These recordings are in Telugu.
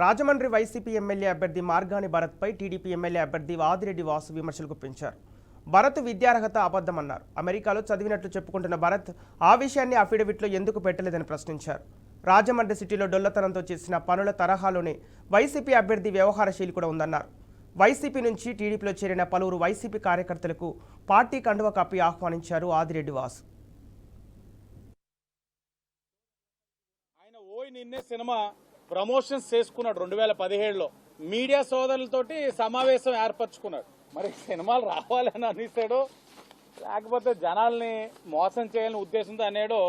రాజమండ్రి వైసీపీ ఎమ్మెల్యే అభ్యర్థి మార్గాని భరత్పై టీడీపీ ఎమ్మెల్యే అభ్యర్థి ఆదిరెడ్డి వాసు విమర్శలు గుప్పించారు. భరత్ విద్యార్హత అబద్ధమన్నారు. అమెరికాలో చదివినట్లు చెప్పుకుంటున్న భరత్ ఆ విషయాన్ని అఫిడవిట్లో ఎందుకు పెట్టలేదని ప్రశ్నించారు. రాజమండ్రి సిటీలో డొల్లతనంతో చేసిన పనుల తరహాలోనే వైసీపీ అభ్యర్థి వ్యవహారశీలి కూడా ఉందన్నారు. వైసీపీ నుంచి టీడీపీలో చేరిన పలువురు వైసీపీ కార్యకర్తలకు పార్టీ కండువ కప్పి ఆహ్వానించారు ఆదిరెడ్డి వాసు. ఆయన ఓయ్ నిన్నే సినిమా ప్రమోషన్స్ చేసుకున్నాడు 2017లో మీడియా సోదరులతోటి సమావేశం ఏర్పరచుకున్నాడు. మరి సినిమాలు రావాలని అనేసాడో లేకపోతే జనాల్ని మోసం చేయాలని ఉద్దేశంతో అనేడో.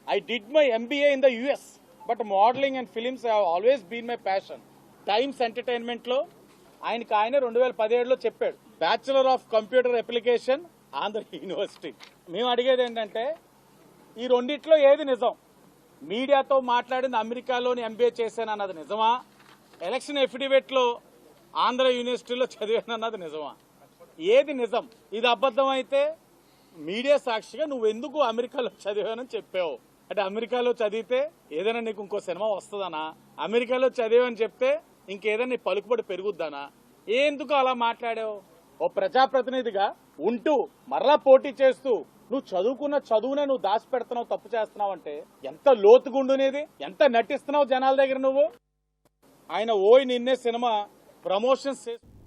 I did my MBA in the US but modelling and films have always been my passion. Times ఎంటర్టైన్మెంట్లో ఆయనకి ఆయన 2017లో చెప్పాడు, bachelor of computer application Andhra University. మేము అడిగేది ఏంటంటే ఈ రెండిట్లో ఏది నిజం? మీడియాతో మాట్లాడింది అమెరికాలోని ఎంబీఏ చేశాను అన్నది నిజమా? ఎలక్షన్ ఎఫిడవిట్లో ఆంధ్ర యూనివర్సిటీలో చదివాను అన్నది నిజమా? ఏది నిజం? ఇది అబద్ధం అయితే మీడియా సాక్షిగా నువ్వు ఎందుకు అమెరికాలో చదివానని చెప్పావు? అంటే అమెరికాలో చదివితే ఏదైనా నీకు ఇంకో సినిమా వస్తుందనా? అమెరికాలో చదివాని చెప్తే ఇంకేదైనా నీ పలుకుబడి పెరుగుద్దానా? ఎందుకు అలా మాట్లాడావు? ఓ ప్రజాప్రతినిధిగా ఉంటూ మరలా పోటీ చేస్తూ నువ్వు చదువుకున్న చదువునే నువ్వు దాచిపెడుతున్నావు, తప్పు చేస్తున్నావు అంటే ఎంత లోతుగుండునేది, ఎంత నటిస్తున్నావు జనాల దగ్గర నువ్వు. ఆయన ఓయ్ నిన్నే సినిమా ప్రమోషన్స్